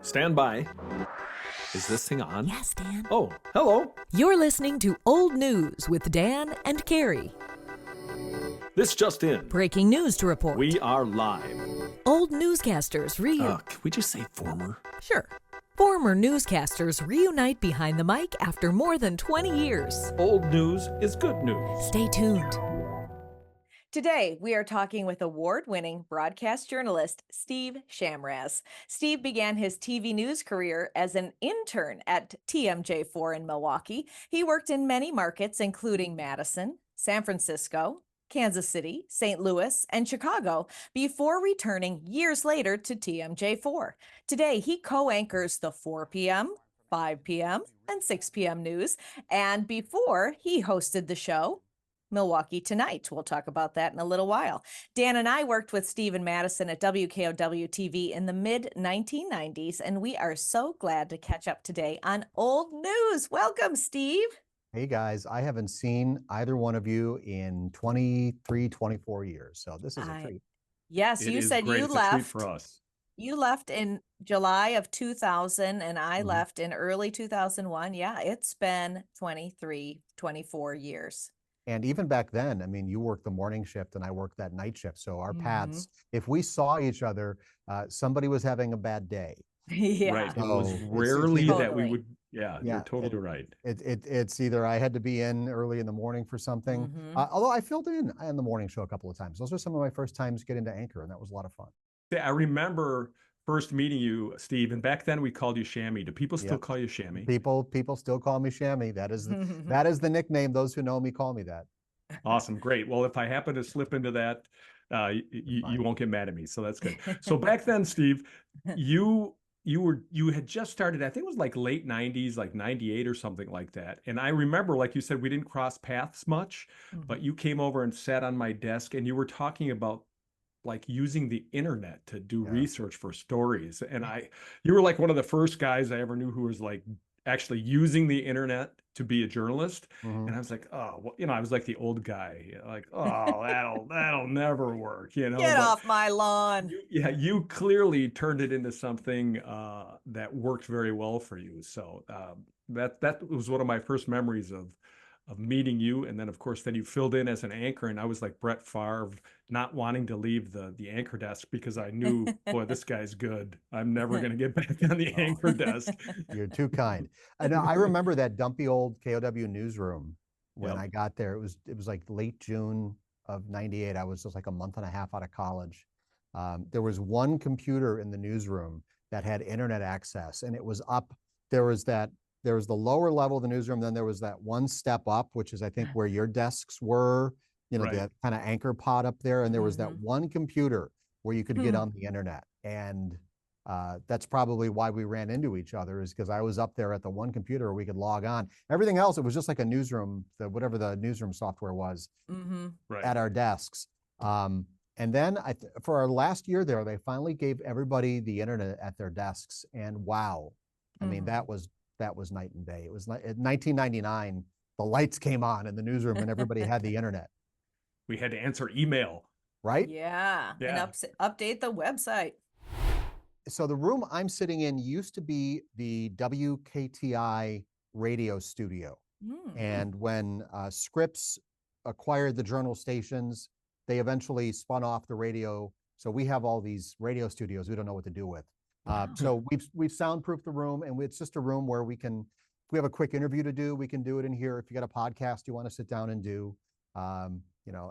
Stand by. Is this thing on? Yes, Dan. Oh, hello. You're listening to Old News with Dan and Carrie. This just in. Breaking news to report. We are live. Old newscasters Can we just say former? Sure. Former newscasters reunite behind the mic after more than 20 years. Old news is good news. Stay tuned. Today, we are talking with award-winning broadcast journalist Steve Chamraz. Steve began his TV news career as an intern at TMJ4 in Milwaukee. He worked in many markets, including Madison, San Francisco, Kansas City, St. Louis, and Chicago, before returning years later to TMJ4. Today, he co-anchors the 4 p.m., 5 p.m., and 6 p.m. news. And before, he hosted the show Milwaukee Tonight. We'll talk about that in a little while. Dan and I worked with Steve and Madison at WKOW TV in the mid-1990s, and we are so glad to catch up today on old news. Welcome, Steve. Hey guys, I haven't seen either one of you in 23, 24 years, so this is a treat. Yes, It you is said great. you It's a treat left. for us. You left in July of 2000, and I Mhm. left in early 2001. Yeah, it's been 23, 24 years. And even back then, I mean, you worked the morning shift and I worked that night shift. So our Mhm. paths, if we saw each other, somebody was having a bad day. Yeah. Right. It So was it's rarely either- that we Totally. would. Yeah, Yeah, you're totally right. It's either I had to be in early in the morning for something, Mhm. although I filled in on the morning show a couple of times. Those were some of my first times getting to anchor, and that was a lot of fun. Yeah, I remember first meeting you, Steve, and back then we called you Shammy. Do people still Yep. call you Shammy? People still call me Shammy. That is the nickname. Those who know me call me that. Awesome, great. Well, if I happen to slip into that, you Fine. won't get mad at me, so that's good. So back then, Steve, you had just started. I think it was like late '90s, like '98 or something like that. And I remember, like you said, we didn't cross paths much, but you came over and sat on my desk, and you were talking about like using the internet to do Yeah. research for stories. And you were like one of the first guys I ever knew who was like actually using the internet to be a journalist. Mhm. And I was like, oh, well, I was like the old guy, like, oh, that'll never work, Get but off my lawn. you clearly turned it into something that worked very well for you. So that was one of my first memories of meeting you. And then of course, then you filled in as an anchor, and I was like Brett Favre, not wanting to leave the anchor desk because I knew, boy, this guy's good. I'm never going to get back on the anchor desk. You're too kind. And I remember that dumpy old KOW newsroom when Yep. I got there. It was like late June of '98. I was just like a month and a half out of college. There was one computer in the newsroom that had internet access, and it was up. There was the lower level of the newsroom. Then there was that one step up, which is I think where your desks were, Right. that kind of anchor pod up there. And there was that Mhm. one computer where you could get on the internet. And that's probably why we ran into each other, is because I was up there at the one computer where we could log on. Everything else, it was just like a newsroom, whatever the newsroom software was Right. at our desks. And then for our last year there, they finally gave everybody the internet at their desks. And wow, I mean, that was night and day. It was like in 1999, the lights came on in the newsroom and everybody had the internet, We had to answer email. right? Yeah. Yeah. And update the website. So the room I'm sitting in used to be the WKTI radio studio. Mm. And when Scripps acquired the journal stations, they eventually spun off the radio. So we have all these radio studios we don't know what to do with. So we've soundproofed the room, and it's just a room where if we have a quick interview to do, we can do it in here. If you got a podcast you want to sit down and do,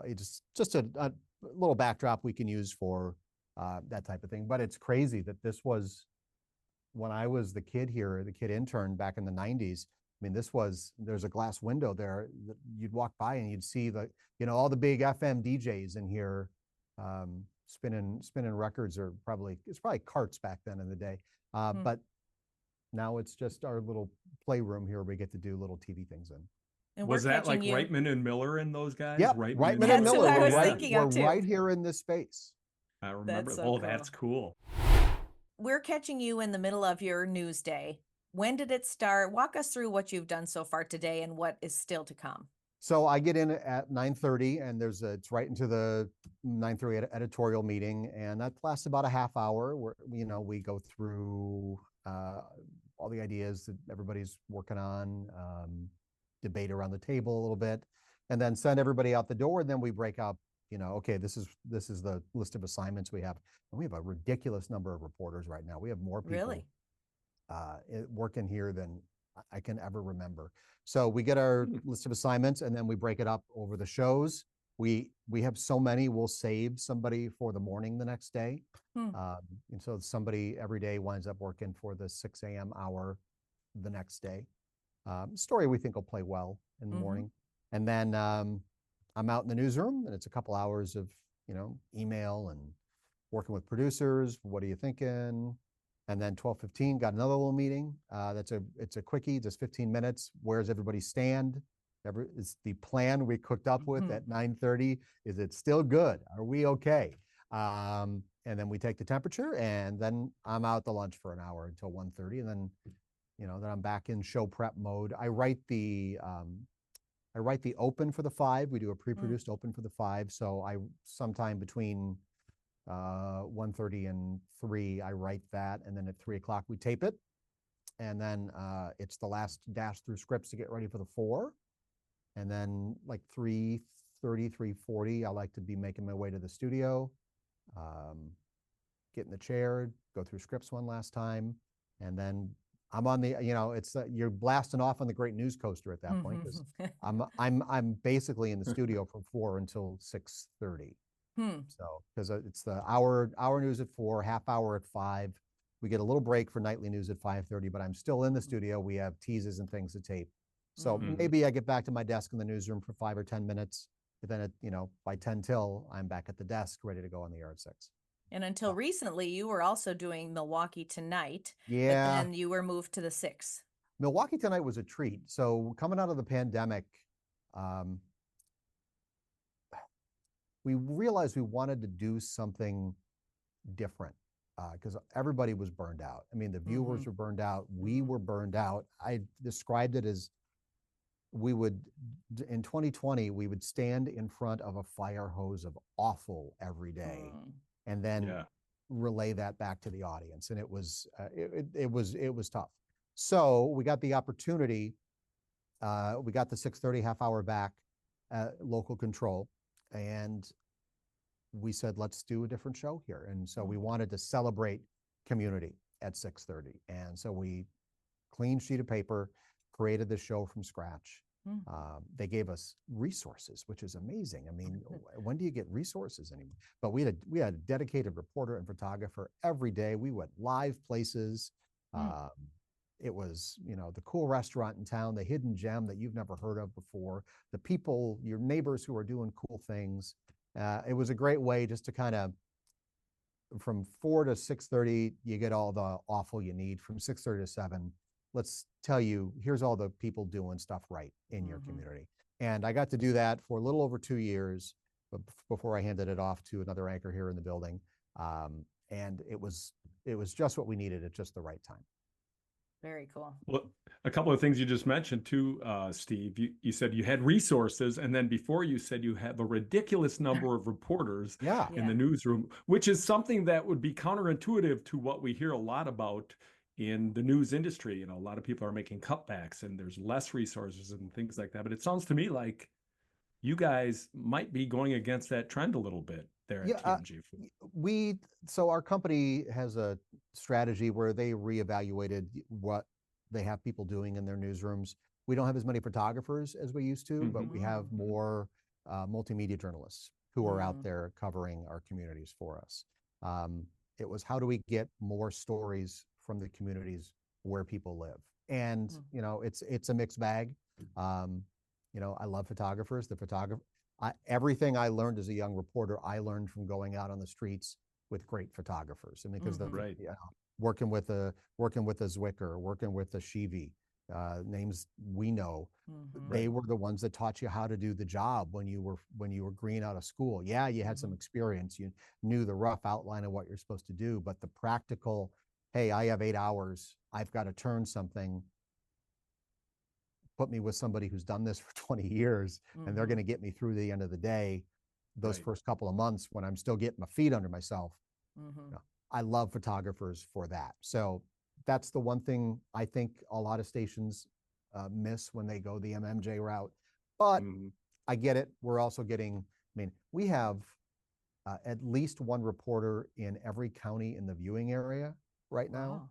it's just a little backdrop we can use for that type of thing. But it's crazy that this was when I was the kid here, the kid intern back in the '90s. I mean, there's a glass window there that you'd walk by and you'd see all the big FM DJs in here spinning records, or it's probably carts back then in the day. But now it's just our little playroom here we get to do little TV things in. And Was we're that like catching you. Reitman and Miller and those guys? Yeah, Reitman Reitman and That's Miller. what I was We're thinking of, we're too. right here in this space. I remember. That's so Oh, cool. that's cool. We're catching you in the middle of your news day. When did it start? Walk us through what you've done so far today and what is still to come. So I get in at 9:30, and it's right into the 9:30 editorial meeting, and that lasts about a half hour. Where we go through all the ideas that everybody's working on, debate around the table a little bit, and then send everybody out the door. And then we break up, okay, this is the list of assignments we have. And we have a ridiculous number of reporters right now. We have more people Really? working here than I can ever remember. So we get our list of assignments, and then we break it up over the shows. We have so many, we'll save somebody for the morning the next day. And so somebody every day winds up working for the 6 a.m. hour the next day. Story we think will play well in the morning. And then I'm out in the newsroom, and it's a couple hours of, email and working with producers. What are you thinking? And then 12:15, got another little meeting. It's a quickie, just 15 minutes. Where's everybody stand? It's the plan we cooked up with at 9:30. Is it still good? Are we okay? And then we take the temperature, and then I'm out to lunch for an hour until 1:30, and then, then I'm back in show prep mode. I write the open for the 5. We do a pre-produced open for the 5. So sometime between 1:30 and 3, I write that, and then at 3 o'clock we tape it, and then it's the last dash through scripts to get ready for the 4, and then like 3:30, 3:40, I like to be making my way to the studio, get in the chair, go through scripts one last time, and then I'm on the, it's you're blasting off on the great news coaster at that point, because I'm basically in the studio from 4 until 6:30. So because it's the hour news at 4, half hour at 5. We get a little break for nightly news at 5:30, but I'm still in the studio. We have teases and things to tape. So maybe I get back to my desk in the newsroom for 5 or 10 minutes. But then by 10 till, I'm back at the desk ready to go on the air at 6. And until recently, you were also doing Milwaukee Tonight. Yeah. But then you were moved to the 6. Milwaukee Tonight was a treat. So coming out of the pandemic, we realized we wanted to do something different because everybody was burned out. I mean, the viewers were burned out. We were burned out. I described it as in 2020, we would stand in front of a fire hose of awful every day and then relay that back to the audience. And it was tough. So we got the opportunity. We got the 6:30 half hour back at local control. And we said, let's do a different show here. And so we wanted to celebrate community at 6:30. And so we clean sheet of paper, created the show from scratch. They gave us resources, which is amazing. I mean, when do you get resources anymore? But we had a dedicated reporter and photographer every day. We went live places. It was, the cool restaurant in town, the hidden gem that you've never heard of before, the people, your neighbors who are doing cool things. It was a great way just to kind of, from 4 to 6:30, you get all the awful you need. From 6:30 to 7, let's tell you, here's all the people doing stuff right in your community. And I got to do that for a little over 2 years before I handed it off to another anchor here in the building. And it was just what we needed at just the right time. Very cool. Well, a couple of things you just mentioned too, Steve. You said you had resources, and then before you said you have a ridiculous number of reporters in the newsroom, which is something that would be counterintuitive to what we hear a lot about in the news industry. A lot of people are making cutbacks and there's less resources and things like that. But it sounds to me like you guys might be going against that trend a little bit there at TMJ4. So our company has a strategy where they reevaluated what they have people doing in their newsrooms. We don't have as many photographers as we used to, but we have more multimedia journalists who are out there covering our communities for us. It was, how do we get more stories from the communities where people live? And it's a mixed bag. I love photographers. Everything I learned as a young reporter, I learned from going out on the streets with great photographers. And because working with a Zwicker, working with a Shivi, names we know, they were the ones that taught you how to do the job when you were green out of school. Yeah, you had some experience, you knew the rough outline of what you're supposed to do, but the practical, hey, I have 8 hours, I've got to turn something. Put me with somebody who's done this for 20 years and they're going to get me through the end of the day, those first couple of months when I'm still getting my feet under myself. I love photographers for that. So that's the one thing I think a lot of stations miss when they go the MMJ route. But I get it. We're also getting, I mean, we have at least one reporter in every county in the viewing area right now,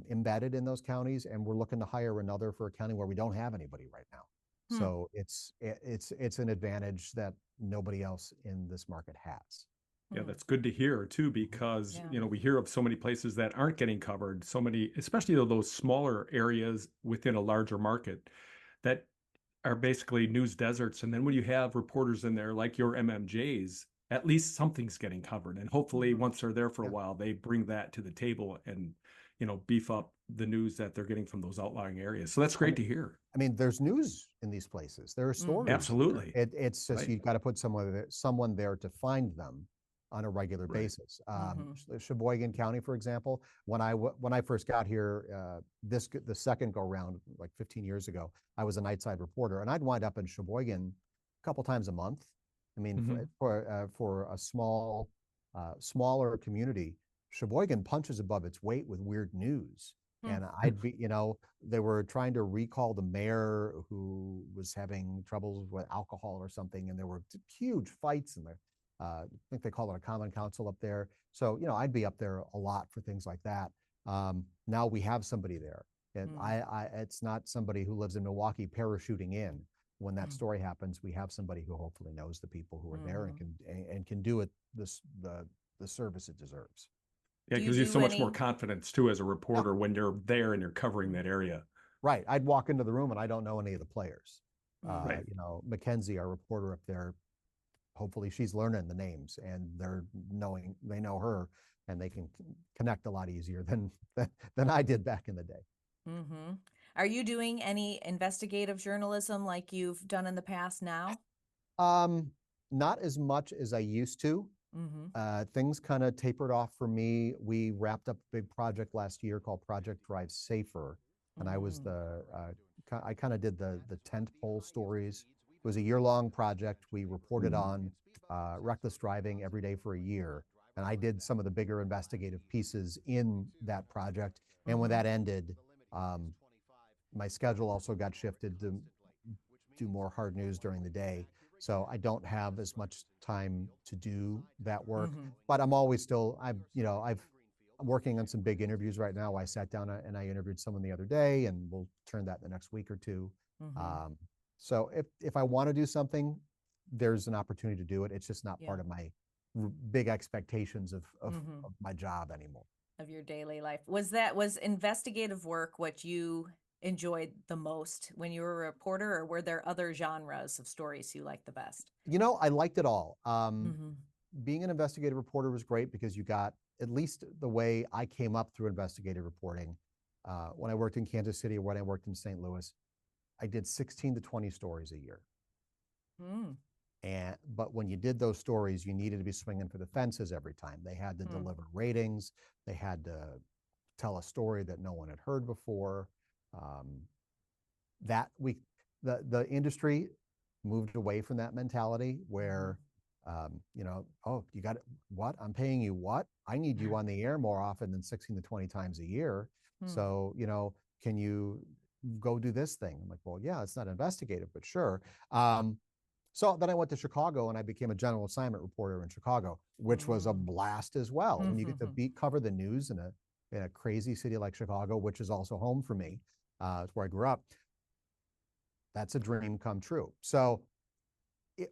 embedded in those counties, and we're looking to hire another for a county where we don't have anybody right now. So it's an advantage that nobody else in this market has. Yeah, that's good to hear too, because you know, we hear of so many places that aren't getting covered, so many, especially those smaller areas within a larger market that are basically news deserts. And then when you have reporters in there like your MMJs, at least something's getting covered. And hopefully once they're there for a while, they bring that to the table and, you know, beef up the news that they're getting from those outlying areas. So that's great to hear. I mean, there's news in these places. There are stories. Absolutely. It's just you've got to put someone there to find them on a regular basis. Sheboygan County, for example, when I first got here, the second go round, like 15 years ago, I was a nightside reporter, and I'd wind up in Sheboygan a couple times a month. I mean, for a smaller community, Sheboygan punches above its weight with weird news. And I'd be, you know, they were trying to recall the mayor who was having troubles with alcohol or something, and there were huge fights in there. I think they call it a common council up there. So, you know, I'd be up there a lot for things like that. Now we have somebody there, and it's not somebody who lives in Milwaukee parachuting in. When that story happens, we have somebody who hopefully knows the people who are there and can do it the service it deserves. Yeah, it gives you so much more confidence too as a reporter when you're there and you're covering that area. Right. I'd walk into the room and I don't know any of the players. You know, Mackenzie, our reporter up there, hopefully she's learning the names and they know her, and they can connect a lot easier than I did back in the day. Are you doing any investigative journalism like you've done in the past now? Not as much as I used to. Things kind of tapered off for me. We wrapped up a big project last year called Project Drive Safer, and I was I kind of did the tent pole stories. It was a year-long project. We reported on reckless driving every day for a year, and I did some of the bigger investigative pieces in that project. And when that ended, my schedule also got shifted to do more hard news during the day. So I don't have as much time to do that work, but I'm always still, I'm working on some big interviews right now. I sat down and I interviewed someone the other day, and we'll turn that in the next week or two. So if I want to do something, there's an opportunity to do it. It's just not part of my big expectations of my job anymore. Of your daily life. Was investigative work what you enjoyed the most when you were a reporter, or were there other genres of stories you liked the best? You know, I liked it all. Being an investigative reporter was great because you got, at least the way I came up through investigative reporting, when I worked in Kansas City or when I worked in St. Louis, I did 16 to 20 stories a year. But when you did those stories, you needed to be swinging for the fences every time. They had to deliver ratings. They had to tell a story that no one had heard before. The industry moved away from that mentality where, you know, oh, you got what? I'm paying you what? I need you on the air more often than 16 to 20 times a year. So, you know, can you go do this thing? I'm like, well, yeah, it's not investigative, but sure. So then I went to Chicago and I became a general assignment reporter in Chicago, which was a blast as well. When you get to cover the news in a crazy city like Chicago, which is also home for me, it's where I grew up. That's a dream come true. So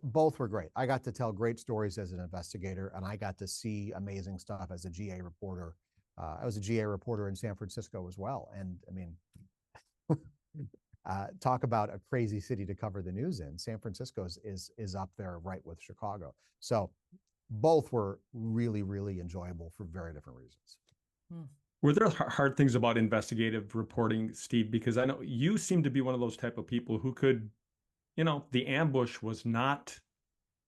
both were great. I got to tell great stories as an investigator, and I got to see amazing stuff as a GA reporter. I was a GA reporter in San Francisco as well. And I mean, talk about a crazy city to cover the news in. San Francisco is up there right with Chicago. So both were really, really enjoyable for very different reasons. Were there hard things about investigative reporting, Steve? Because I know you seem to be one of those type of people who could, you know, the ambush was not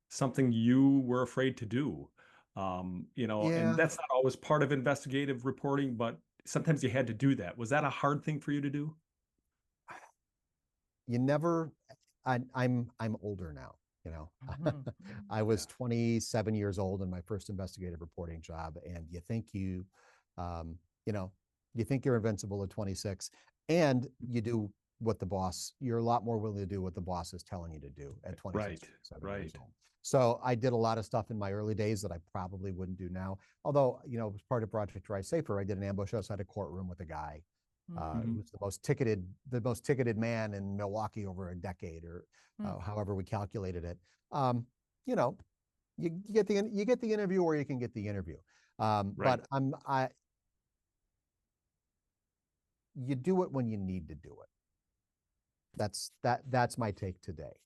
something you were afraid to do. You know, and that's not always part of investigative reporting, but sometimes you had to do that. Was that a hard thing for you to do? You never, I'm older now, you know. I was 27 years old in my first investigative reporting job, and you think you know, You think you're invincible at 26, and you do what you're a lot more willing to do what the boss is telling you to do at 26, Right, 27 years right. old. So I did a lot of stuff in my early days that I probably wouldn't do now. Although, as part of Project Rise Safer, I did an ambush outside a courtroom with a guy who Mhm. was the most ticketed man in Milwaukee over a decade, or however we calculated it. You know, you get the interview, or you can get the interview. Right. But you do it when you need to do it. That's my take today.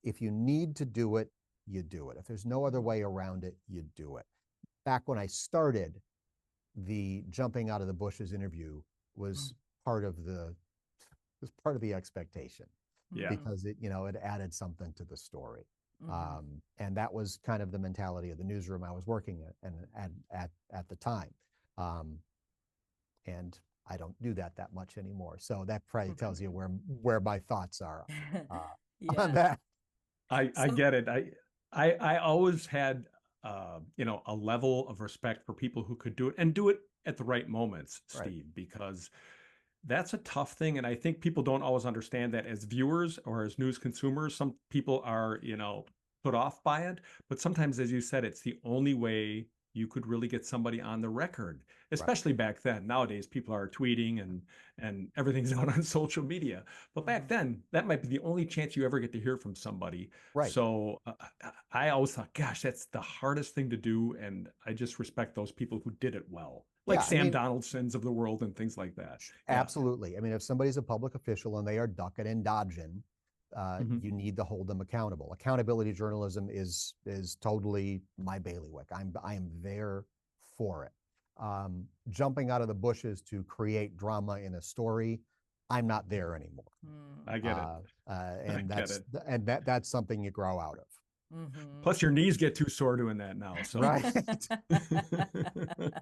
If you need to do it, you do it. If there's no other way around it, you do it. Back when I started, the jumping out of the bushes interview was part of the expectation, Yeah. because it added something to the story. And that was kind of the mentality of the newsroom I was working at the time. And I don't do that much anymore. So that probably tells you where my thoughts are on that. I get it. I always had a level of respect for people who could do it and do it at the right moments, Right. Steve, because that's a tough thing. And I think people don't always understand that as viewers or as news consumers. Some people are, put off by it. But sometimes, as you said, it's the only way you could really get somebody on the record, Right. especially back then. Nowadays, people are tweeting and everything's out on social media. But back then, that might be the only chance you ever get to hear from somebody. Right. So I always thought, gosh, that's the hardest thing to do. And I just respect those people who did it well, like Yeah, I Sam mean, Donaldsons of the world and things like that. Yeah. absolutely. I mean, if somebody's a public official and they are ducking and dodging, Mhm. you need to hold them accountable. Accountability journalism is totally my bailiwick. I am there for it. Jumping out of the bushes to create drama in a story, I'm not there anymore. I get it. And I get it. that's something you grow out of. Plus, your knees get too sore doing that now. So, Right. yeah.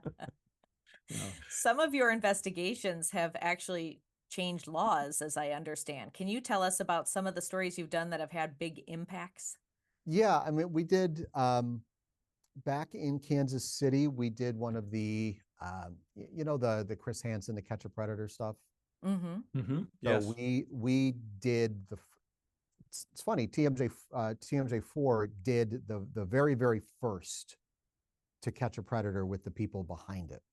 Some of your investigations have actually changed laws, as I understand. Can you tell us about some of the stories you've done that have had big impacts? Yeah, I mean, we did back in Kansas City, we did one of the the Chris Hansen, the Catch a Predator stuff. Mm-hmm. So Yes. we did it's funny, TMJ4 did the very, very first To Catch a Predator with the people behind it.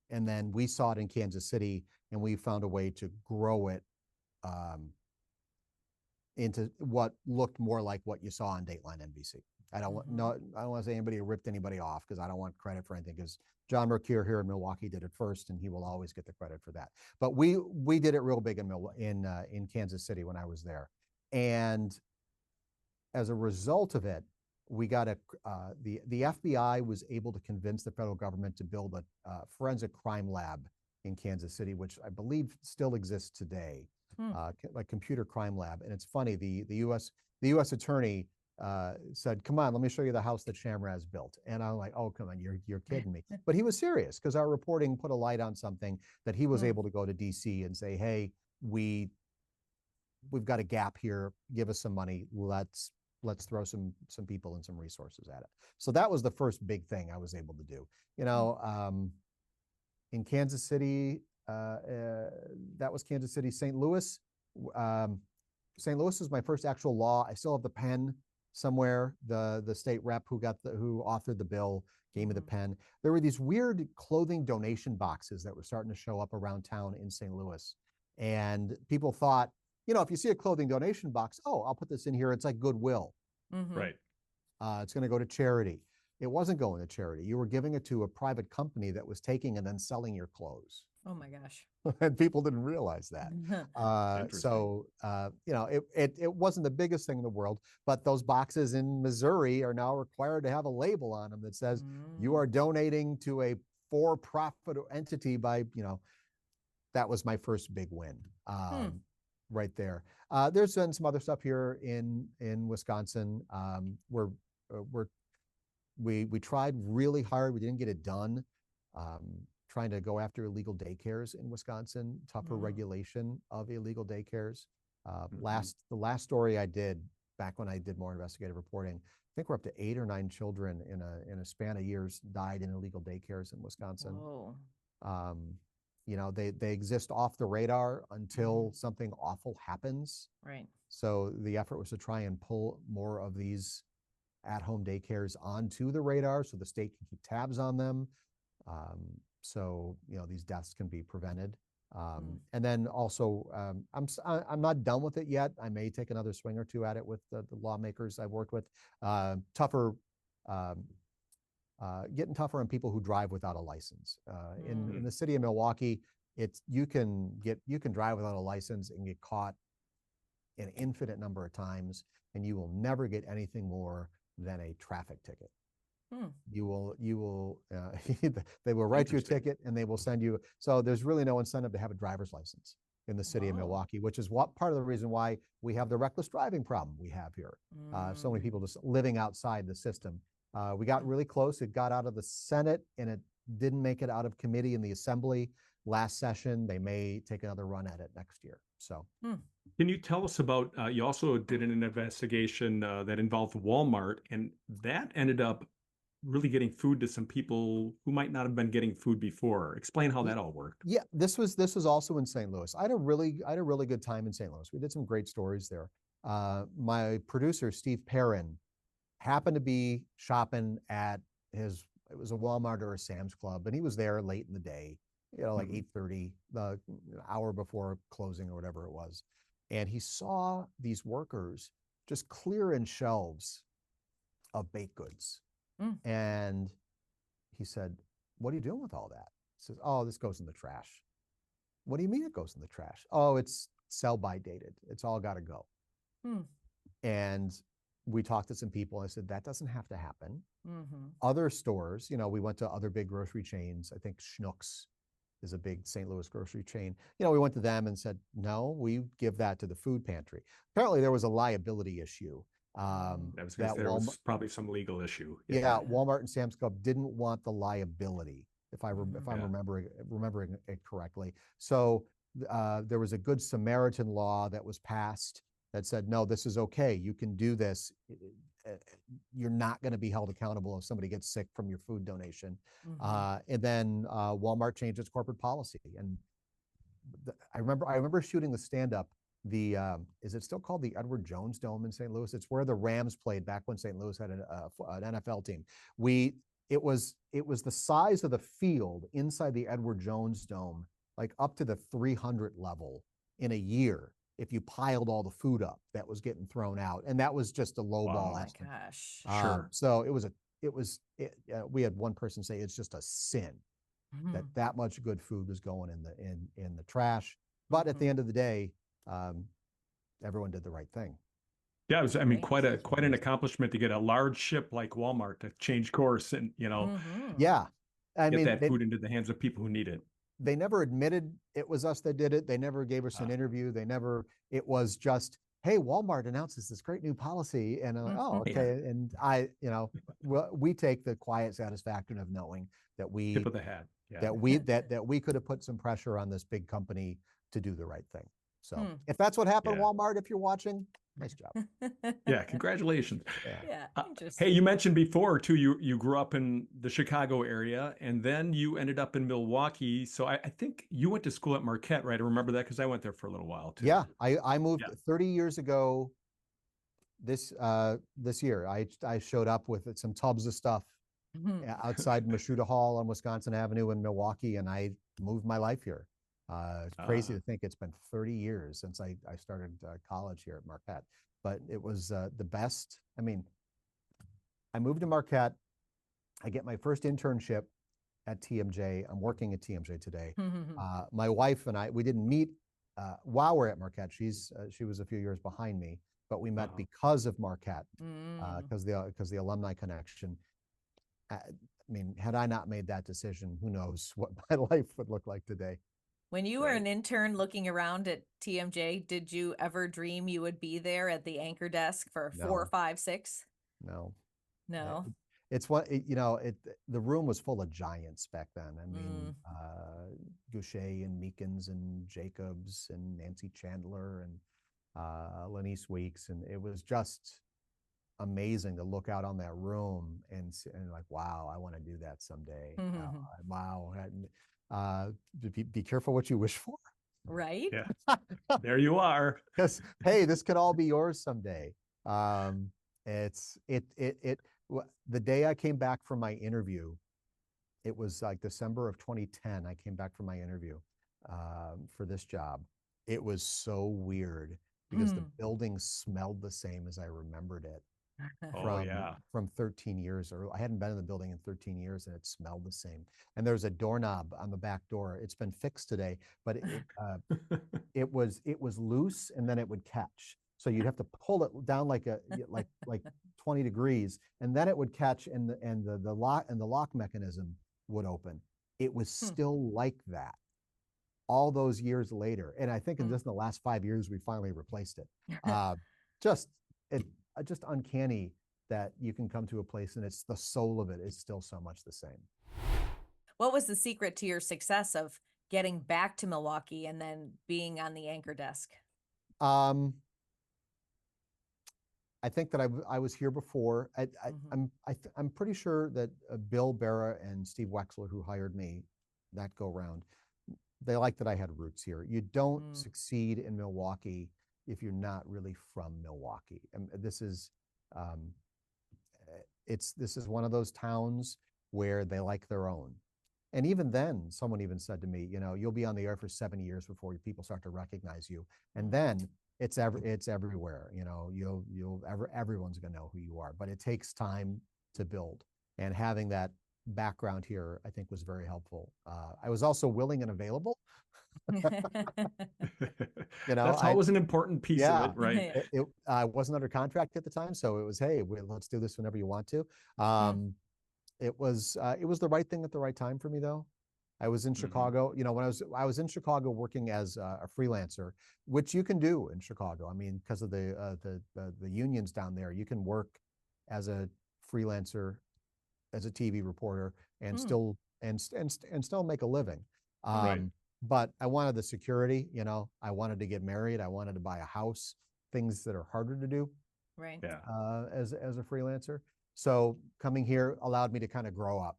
And then we saw it in Kansas City, and we found a way to grow it into what looked more like what you saw on Dateline NBC. I don't want to say anybody ripped anybody off, because I don't want credit for anything, because John Mercure here in Milwaukee did it first, and he will always get the credit for that. But we did it real big in Kansas City when I was there, and as a result of it, we got the FBI was able to convince the federal government to build a forensic crime lab in Kansas City, which I believe still exists today, like computer crime lab. And it's funny, the U.S. attorney said, "Come on, let me show you the house that Chamraz built." And I'm like, "Oh, come on, you're kidding me." But he was serious, because our reporting put a light on something that he was able to go to D.C. and say, "Hey, we've got a gap here. Give us some money. Let's throw some people and some resources at it." So that was the first big thing I was able to do. In Kansas City, that was Kansas City. St. Louis, St. Louis was my first actual law. I still have the pen somewhere. The state rep who authored the bill gave me the pen. There were these weird clothing donation boxes that were starting to show up around town in St. Louis, and people thought, if you see a clothing donation box, oh, I'll put this in here. It's like Goodwill. Right. It's going to go to charity. It wasn't going to charity. You were giving it to a private company that was taking and then selling your clothes. Oh my gosh. And people didn't realize that. It wasn't the biggest thing in the world, but those boxes in Missouri are now required to have a label on them that says you are donating to a for-profit entity by, that was my first big win. Right there. There's been some other stuff here in Wisconsin. We tried really hard. We didn't get it done. Trying to go after illegal daycares in Wisconsin, tougher regulation of illegal daycares. The last story I did back when I did more investigative reporting, I think we're up to 8 or 9 children in a span of years died in illegal daycares in Wisconsin. You know, they exist off the radar until something awful happens. Right. So the effort was to try and pull more of these at-home daycares onto the radar so the state can keep tabs on them. So, you know, these deaths can be prevented. And then also, I'm not done with it yet. I may take another swing or two at it with the lawmakers I've worked with. Getting tougher on people who drive without a license. In the city of Milwaukee, you can drive without a license and get caught an infinite number of times, and you will never get anything more than a traffic ticket. You will they will write you a ticket and they will send you. So there's really no incentive to have a driver's license in the city of Milwaukee, which is what part of the reason why we have the reckless driving problem we have here. So many people just living outside the system. We got really close. It got out of the Senate and it didn't make it out of committee in the Assembly last session. They may take another run at it next year. So. Can you tell us about, you also did an investigation that involved Walmart, and that ended up really getting food to some people who might not have been getting food before. Explain how that all worked. Yeah, this was also in St. Louis. I had a really good time in St. Louis. We did some great stories there. My producer, Steve Perrin, happened to be shopping at it was a Walmart or a Sam's Club, and he was there late in the day, you know, like 8:30, the hour before closing or whatever it was. And he saw these workers just clearing shelves of baked goods. And he said, "What are you doing with all that?" He says, "Oh, this goes in the trash." "What do you mean it goes in the trash?" "Oh, it's sell-by dated. It's all got to go." And we talked to some people. I said, that doesn't have to happen. Other stores, you know, we went to other big grocery chains. I think Schnucks is a big St. Louis grocery chain. You know, we went to them and said, no, we give that to the food pantry. Apparently there was a liability issue. There was probably some legal issue. Yeah, Walmart and Sam's Club didn't want the liability, if I'm remembering it correctly. So there was a Good Samaritan law that was passed that said, no, this is okay. You can do this. You're not going to be held accountable if somebody gets sick from your food donation. And then Walmart changed its corporate policy. And I remember shooting the stand-up. Is it still called the Edward Jones Dome in St. Louis? It's where the Rams played back when St. Louis had an NFL team. It was the size of the field inside the Edward Jones Dome, like up to the 300 level in a year, if you piled all the food up that was getting thrown out. And that was just a low ball estimate. Oh my gosh. Sure. So we had one person say it's just a sin that much good food was going in the trash. But at the end of the day, everyone did the right thing. Yeah, it was, I mean, quite an accomplishment to get a large ship like Walmart to change course and, you know, yeah, get that food into the hands of people who need it. They never admitted it was us that did it. They never gave us an interview. It was just, hey, Walmart announces this great new policy. And I'm like, oh, okay. And we take the quiet satisfaction of knowing that we tip of the hat. Yeah. that we could have put some pressure on this big company to do the right thing. So if that's what happened, Walmart, if you're watching, nice job. Yeah, congratulations. Yeah, hey, you mentioned before too, you grew up in the Chicago area and then you ended up in Milwaukee. So I think you went to school at Marquette, right? I remember that because I went there for a little while too. Yeah, I moved 30 years ago this year. I showed up with some tubs of stuff outside Mashuda Hall on Wisconsin Avenue in Milwaukee, and I moved my life here. It's crazy to think it's been 30 years since I started college here at Marquette, but it was the best. I mean, I moved to Marquette. I get my first internship at TMJ. I'm working at TMJ today. My wife and I, we didn't meet while we're at Marquette. She was a few years behind me, but we met because of Marquette, because the alumni connection. I mean, had I not made that decision, who knows what my life would look like today. When you were an intern looking around at TMJ, did you ever dream you would be there at the anchor desk for 4, 5, 6? No. It's what, the room was full of giants back then. I mean, Goucher and Meekins and Jacobs and Nancy Chandler and Lenise Weeks. And it was just amazing to look out on that room and like, wow, I want to do that someday. Wow. Be careful what you wish for. Right? Yeah, there you are. Because hey, this could all be yours someday. The day I came back from my interview, it was like December of 2010. I came back from my interview for this job. It was so weird because the building smelled the same as I remembered it Oh yeah. from 13 years, or I hadn't been in the building in 13 years, and it smelled the same. And there's a doorknob on the back door. It's been fixed today, but it was loose, and then it would catch. So you'd have to pull it down like 20 degrees, and then it would catch, and the lock mechanism would open. It was still like that all those years later. And I think in just the last 5 years, we finally replaced it. Just uncanny that you can come to a place and it's the soul of it is still so much the same. What was the secret to your success of getting back to Milwaukee and then being on the anchor desk? I think that I was here before. I'm pretty sure that Bill Barra and Steve Wexler, who hired me that go round, they liked that I had roots here. You don't succeed in Milwaukee if you're not really from Milwaukee. And this is one of those towns where they like their own. And even then, someone even said to me, you'll be on the air for 7 years before people start to recognize you. And then it's everywhere. Everyone's going to know who you are, but it takes time to build. And having that background here, I think, was very helpful. I was also willing and available. That's always an important piece of it, right? I wasn't under contract at the time, so it was, hey, let's do this whenever you want to. It was the right thing at the right time for me, though. I was in Chicago, when I was in Chicago working as a freelancer, which you can do in Chicago. I mean, because of the unions down there, you can work as a freelancer, as a TV reporter, and still make a living. Right. But I wanted the security, I wanted to get married. I wanted to buy a house, things that are harder to do. Right. Yeah. As a freelancer. So coming here allowed me to kind of grow up.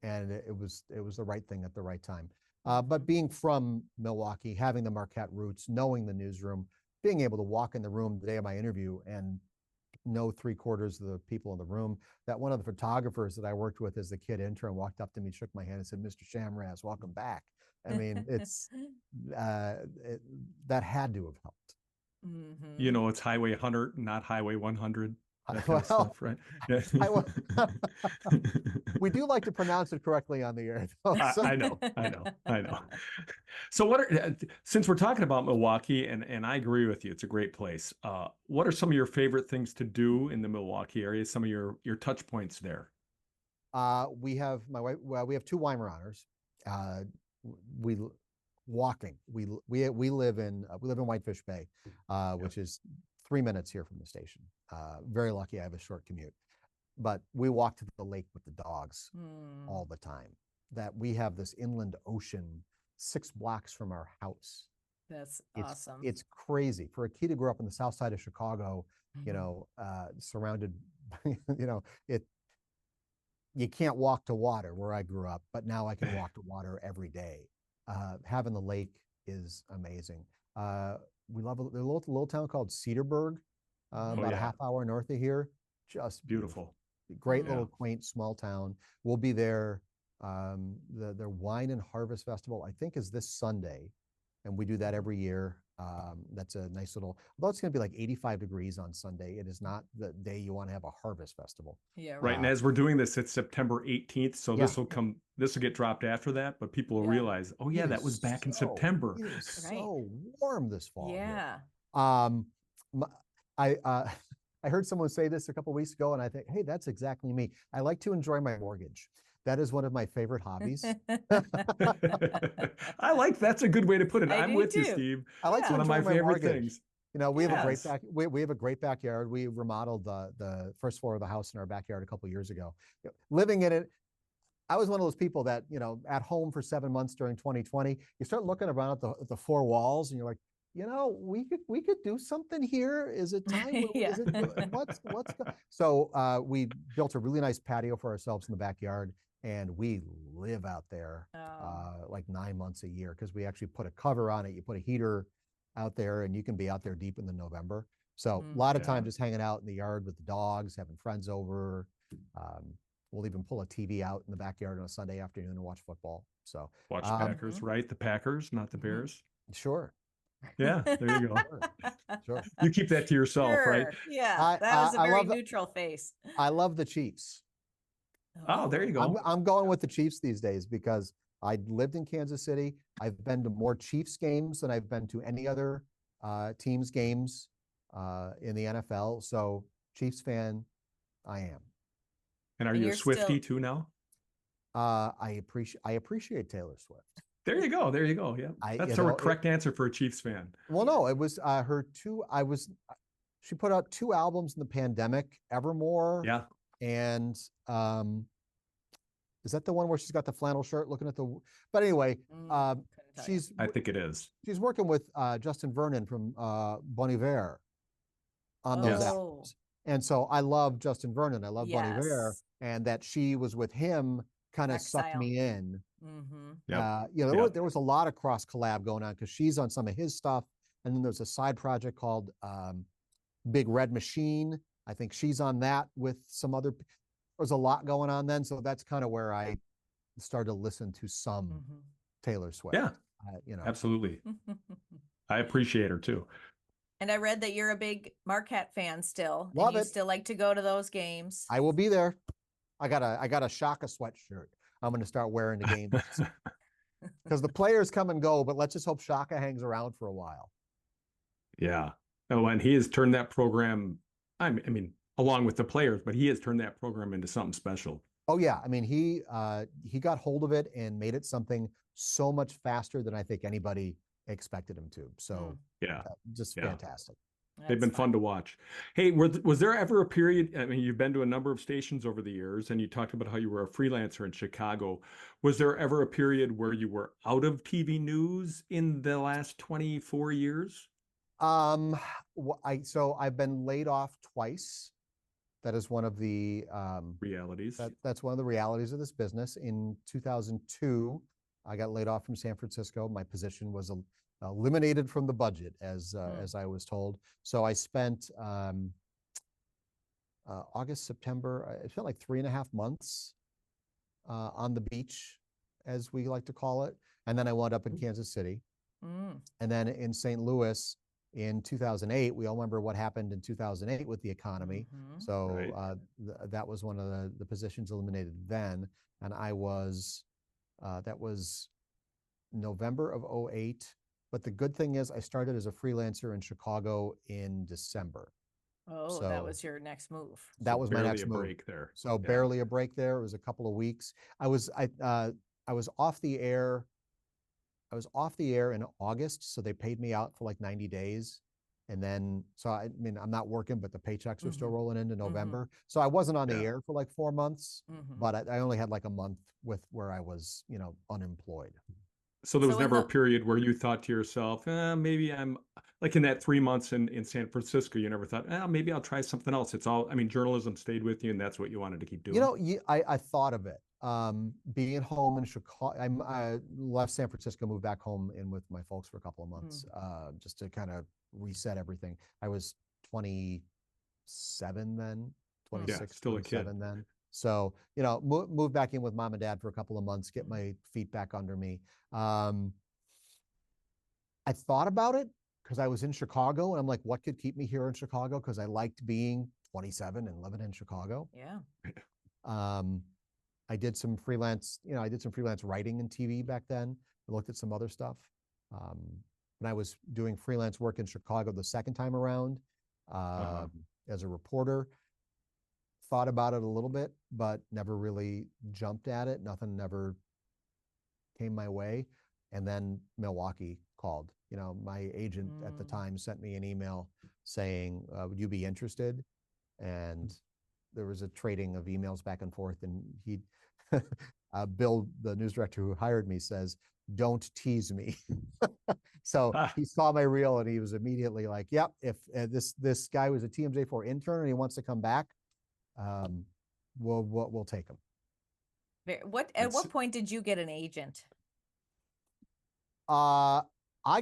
And it was the right thing at the right time. But being from Milwaukee, having the Marquette roots, knowing the newsroom, being able to walk in the room the day of my interview and know 3/4 of the people in the room, that one of the photographers that I worked with as the kid intern walked up to me, shook my hand and said, "Mr. Chamraz, welcome back." I mean, it's that had to have helped. It's Highway 100, not Highway 100. That kind Well, of stuff, right? Yeah. We do like to pronounce it correctly on the air, though. I know. So since we're talking about Milwaukee, and I agree with you, it's a great place. What are some of your favorite things to do in the Milwaukee area? Some of your touch points there? We have we have 2 Weimaraners. We live in Whitefish Bay, which is 3 minutes here from the station. Very lucky I have a short commute, but we walk to the lake with the dogs all the time. That we have this inland ocean 6 blocks from our house. That's awesome. It's crazy for a kid who grew up on the south side of Chicago, surrounded, you can't walk to water where I grew up, but now I can walk to water every day. Having the lake is amazing. We love a little town called Cedarburg, about a half hour north of here. Just beautiful. Great little quaint small town. We'll be there. Their Wine and Harvest Festival, I think, is this Sunday, and we do that every year. That's a nice little, although it's going to be like 85 degrees on Sunday, it is not the day you want to have a harvest festival. Yeah, right. And as we're doing this, it's September 18th, so this will get dropped after that, but people will realize, oh yeah, that was back in September. It is so warm this fall. Yeah. I heard someone say this a couple of weeks ago, and I think, hey, that's exactly me. I like to enjoy my mortgage. That is one of my favorite hobbies. That's a good way to put it. I'm with you, too. Steve. I like to one of my favorite things. We have a great we have a great backyard. We remodeled the first floor of the house in our backyard a couple of years ago. Living in it, I was one of those people that, at home for 7 months during 2020, you start looking around at the 4 walls and you're like, we could do something here. Is it time? So we built a really nice patio for ourselves in the backyard, and we live out there Oh. like 9 months a year because we actually put a cover on it. You put a heater out there and you can be out there deep in the November. So a lot of Yeah. time just hanging out in the yard with the dogs, having friends over. We'll even pull a TV out in the backyard on a Sunday afternoon and watch football. So Watch Packers, right? The Packers, not the Bears. sure. Yeah, there you go. Sure. You keep that to yourself, right? Sure. Yeah, that was a very neutral face. I love the Chiefs. Oh, there you go. I'm going with the Chiefs these days because I lived in Kansas City. I've been to more Chiefs games than I've been to any other teams games in the NFL. So Chiefs fan, I am. And are you a Swiftie too now? I appreciate Taylor Swift. There you go. There you go. Yeah, that's the correct answer for a Chiefs fan. Well, no, it was her two. She put out 2 albums in the pandemic, Evermore. Yeah. And is that the one where she's got the flannel shirt looking at the? But anyway, I think it is. She's working with Justin Vernon from Bon Iver on those albums. And so I love Justin Vernon. I love Bon Iver, and that she was with him kind of sucked me in. There was a lot of cross collab going on because she's on some of his stuff, and then there's a side project called Big Red Machine. I think she's on that with some other. There's a lot going on then, so that's kind of where I started to listen to some Taylor Swift. Yeah, absolutely. I appreciate her too. And I read that you're a big Marquette fan still. Love and you it. Still like to go to those games. I will be there. I got a Shaka sweatshirt. I'm going to start wearing the games because the players come and go, but let's just hope Shaka hangs around for a while. Yeah. Oh, and he has turned that program. I mean, along with the players, but he has turned that program into something special. Oh yeah, I mean he got hold of it and made it something so much faster than I think anybody expected him to. So just fantastic. They've been fun to watch. Hey, was there ever a period? I mean, you've been to a number of stations over the years, and you talked about how you were a freelancer in Chicago. Was there ever a period where you were out of TV news in the last 24 years? So I've been laid off twice. That is one of the realities. That's one of the realities of this business. In 2002, I got laid off from San Francisco. My position was eliminated from the budget, as I was told. So I spent August, September. I spent like 3.5 months on the beach, as we like to call it, and then I wound up in Kansas City, and then in St. Louis. In 2008, we all remember what happened in 2008 with the economy. So that was one of the positions eliminated then. And I was, that was November of 2008. But the good thing is I started as a freelancer in Chicago in December. Oh, so that was your next move. That was my next move. Break there. So barely a break there. It was a couple of weeks. I was off the air. I was off the air in August, so they paid me out for like 90 days. And then, so I mean, I'm not working, but the paychecks are still rolling into November. So I wasn't on the air for like 4 months, but I only had like a month where I was, unemployed. So there was never a period where you thought to yourself, maybe I'm like in that 3 months in San Francisco, you never thought, maybe I'll try something else. It's all, I mean, journalism stayed with you and that's what you wanted to keep doing. I thought of it. Being at home in Chicago, I left San Francisco, moved back home in with my folks for a couple of months, just to kind of reset everything. I was 27 then, 26, still 27 a kid then. So, moved back in with mom and dad for a couple of months, get my feet back under me. I thought about it because I was in Chicago and I'm like, what could keep me here in Chicago? Because I liked being 27 and living in Chicago. Yeah. I did some freelance, writing and TV back then. I looked at some other stuff. When I was doing freelance work in Chicago the second time around, as a reporter, thought about it a little bit, but never really jumped at it. Nothing never came my way. And then Milwaukee called. My agent at the time sent me an email saying, would you be interested? And there was a trading of emails back and forth, and he, Bill, the news director who hired me, says, "Don't tease me." So he saw my reel and he was immediately like, "Yep, if this guy was a TMJ4 intern and he wants to come back, we'll take him." At what point did you get an agent? I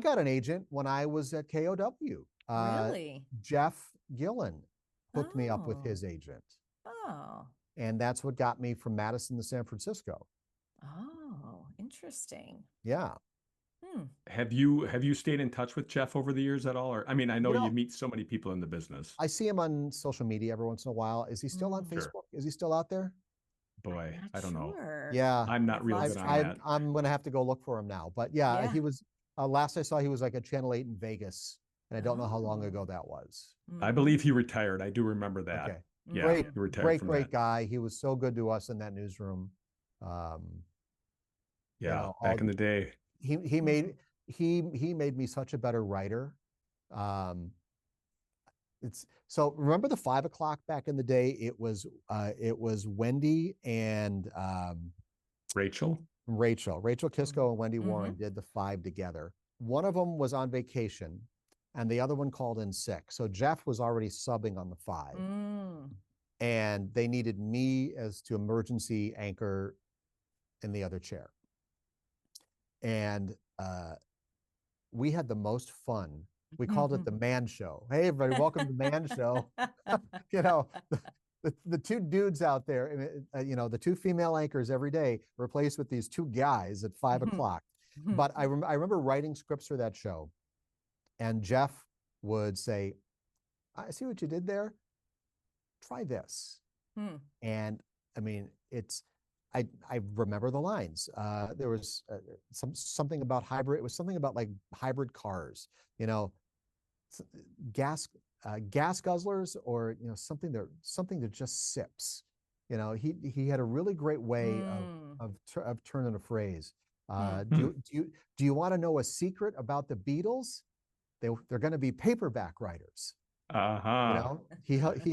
got an agent when I was at KOW. Really? Jeff Gillen hooked me up with Oh. his agent. Oh. And that's what got me from Madison to San Francisco. Oh, interesting. Yeah. Have you stayed in touch with Jeff over the years at all? Or I mean, I know you meet so many people in the business. I see him on social media every once in a while. Is he still on Sure. Facebook? Is he still out there? Boy, I don't know. Yeah. I'm not real good on that. I'm going to have to go look for him now. But yeah, he was, last I saw, he was like at Channel 8 in Vegas. And I don't know how long ago that was. I believe he retired. I do remember that. Okay. Yeah, great guy. He was so good to us in that newsroom. Yeah, back in the day. He made me such a better writer. It's so remember the 5 o'clock back in the day. It was Wendy and Rachel Kisco and Wendy Warren did the 5 together. One of them was on vacation and the other one called in sick. So Jeff was already subbing on the 5. And they needed me as to emergency anchor in the other chair. And we had the most fun. We called it the Man Show. Hey, everybody, welcome to the Man Show. You know, the two dudes out there, you know, the 2 female anchors every day replaced with these 2 guys at 5 o'clock. But I remember writing scripts for that show. And Jeff would say, I see what you did there. Try this. And I mean, I remember the lines. There was something about hybrid. It was something about like hybrid cars, you know, gas guzzlers, or, you know, something that just sips. You know, he had a really great way of turning a phrase. Do you want to know a secret about the Beatles? They're going to be paperback writers. You know, he helped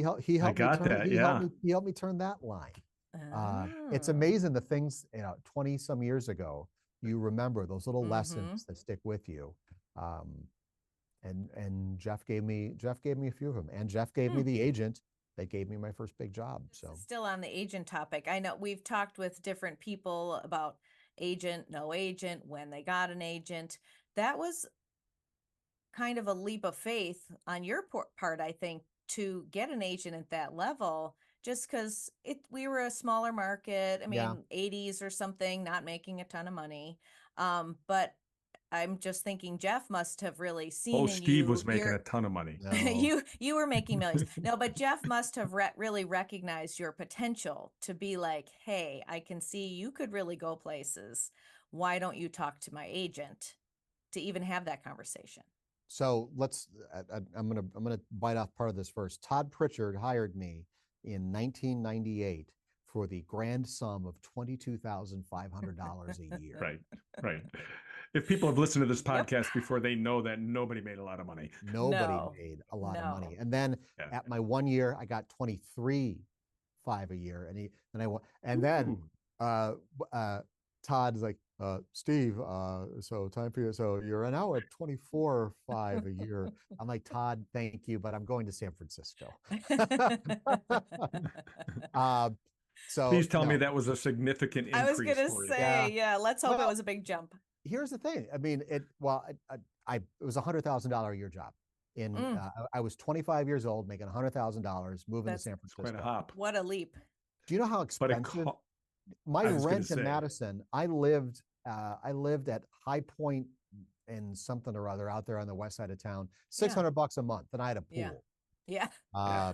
me turn that line. It's amazing the things, you know, 20 some years ago, you remember those little lessons that stick with you. And Jeff gave me a few of them, and Jeff gave me the agent that gave me my first big job. So still on the agent topic, I know we've talked with different people about agent, no agent, when they got an agent. That was kind of a leap of faith on your part, I think, to get an agent at that level, just because we were a smaller market. I mean, 80s or something, not making a ton of money. But I'm just thinking Jeff must have really seen in Steve was making a ton of money. No. you were making millions. No, but Jeff must have really recognized your potential to be like, hey, I can see you could really go places. Why don't you talk to my agent to even have that conversation? So I'm gonna bite off part of this first. Todd Pritchard hired me in 1998 for the grand sum of $22,500 a year. Right. If people have listened to this podcast before, they know that nobody made a lot of money. Nobody made a lot of money. And then at my 1 year, I got $23,500 a year, and then Todd's like, Steve, so time for you. So you're now at $24,500 a year. I'm like, Todd, thank you, but I'm going to San Francisco. So please tell me that was a significant increase. I was going to say, let's hope it was a big jump. Here's the thing. I mean, it was a $100,000 a year job. I was 25 years old, making $100,000, moving to San Francisco. Quite a hop. What a leap. Do you know how expensive? My rent in Madison, I lived at High Point and something or other out there on the west side of town, $600 a month, and I had a pool. Yeah. I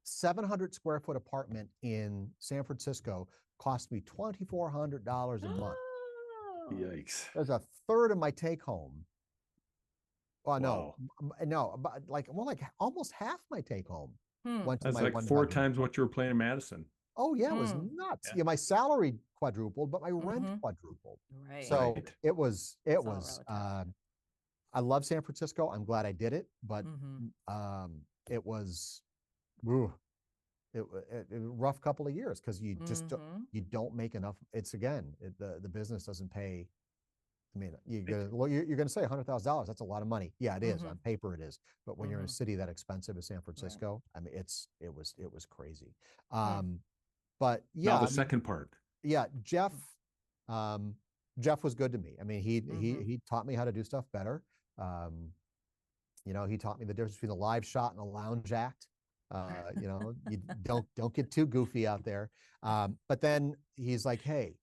700 square foot apartment in San Francisco cost me $2,400 a month. Yikes. There's a third of my take home. Oh, no, like almost half my take home. That's like 4 times what you were paying in Madison. Oh yeah, it was nuts. Yeah, my salary quadrupled, but my rent quadrupled. Right. So it was. I love San Francisco. I'm glad I did it, but it was, it a rough couple of years because you just you don't make enough. It's the business doesn't pay. I mean, you're gonna say $100,000. That's a lot of money. Yeah, it is on paper. It is, but when you're in a city that expensive as San Francisco, I mean, it was crazy. But Now yeah, the second part. yeah, Jeff was good to me. I mean, Mm-hmm. he taught me how to do stuff better. Um, you know, he taught me the difference between a live shot and a lounge act. You know, you don't get too goofy out there. But then he's like, hey,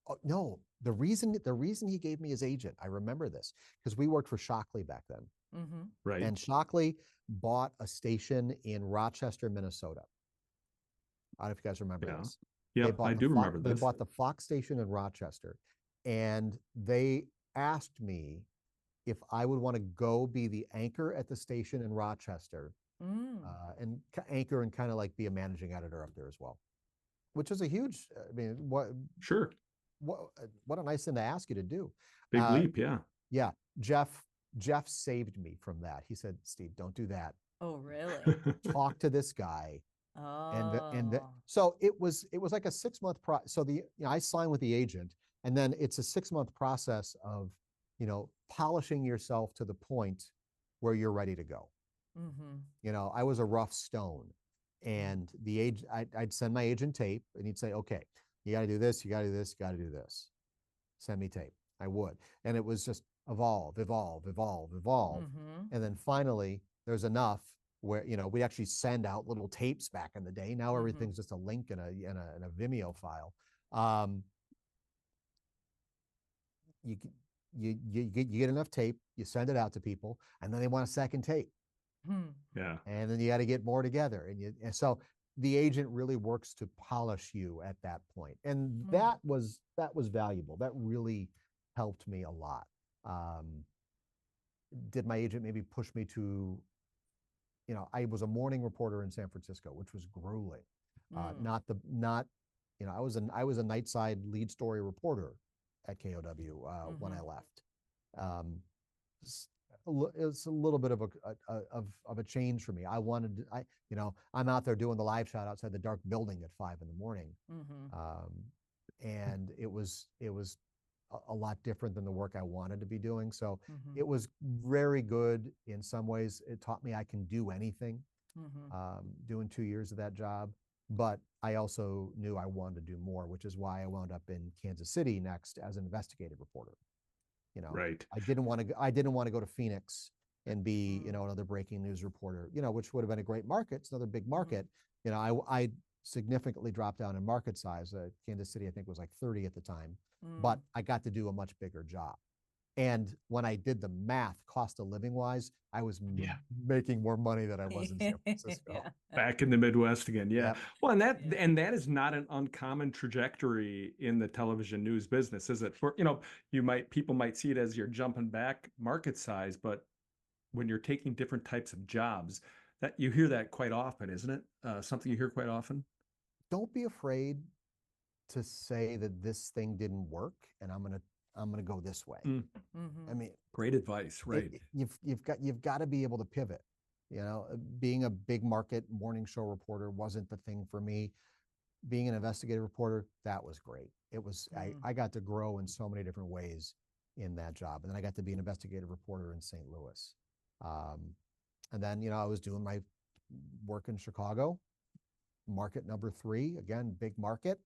oh, no, the reason he gave me his agent, I remember this because we worked for Shockley back then, Mm-hmm. Right. and Shockley bought a station in Rochester, Minnesota. I don't know if you guys remember Yeah. this. Yep, I do remember They this. bought the Fox station in Rochester, and they asked me if I would want to go be the anchor at the station in Rochester, Mm. and anchor and kind of like be a managing editor up there as well, which is a huge. I mean, Sure. what a nice thing to ask you to do. Big leap, yeah. Yeah, Jeff saved me from that. He said, Steve, don't do that. Oh, really? Talk to this guy. Oh. So it was like a 6 month so I signed with the agent, and then it's a 6 month process of, you know, polishing yourself to the point where you're ready to go. Mm-hmm. You know, I was a rough stone, and I'd send my agent tape, and he'd say, okay, you got to do this, you got to do this, you got to do this. Send me tape. I would, and it was just evolve. Mm-hmm. And then finally there's enough where, you know, we actually send out little tapes back in the day. Now Mm-hmm. everything's just a link in a Vimeo file. You get enough tape, you send it out to people, and then they want a second tape. Yeah. And then you got to get more together, and so the agent really works to polish you at that point, and that was valuable. That really helped me a lot. Did my agent maybe push me to, you know, I was a morning reporter in San Francisco, which was grueling. Not, you know, I was a nightside lead story reporter at KOW when I left. It's a little bit of a change for me. You know, I'm out there doing the live shot outside the dark building at 5 a.m. And it was a lot different than the work I wanted to be doing. So it was very good in some ways. It taught me I can do anything. Doing 2 years of that job, but I also knew I wanted to do more, which is why I wound up in Kansas City next as an investigative reporter. You know, Right. I didn't want to go to Phoenix and be, you know, another breaking news reporter, you know, which would have been a great market. It's another big market. You know, I significantly dropped down in market size. Kansas City, I think, was like 30 at the time, but I got to do a much bigger job. And when I did the math, cost of living wise, I was making more money than I was in San Francisco. Back in the Midwest again. Yeah. Yep. Well, and that is not an uncommon trajectory in the television news business, is it? For, you know, people might see it as you're jumping back market size, but when you're taking different types of jobs, that you hear that quite often, isn't it? Something you hear quite often. Don't be afraid to say that this thing didn't work and I'm gonna go this way. I mean, great advice, right? You've got to be able to pivot. You know, being a big market morning show reporter wasn't the thing for me. Being an investigative reporter, that was great. It was I got to grow in so many different ways in that job, and then I got to be an investigative reporter in St. Louis. And then, you know, I was doing my work in Chicago, market number 3, again, big market.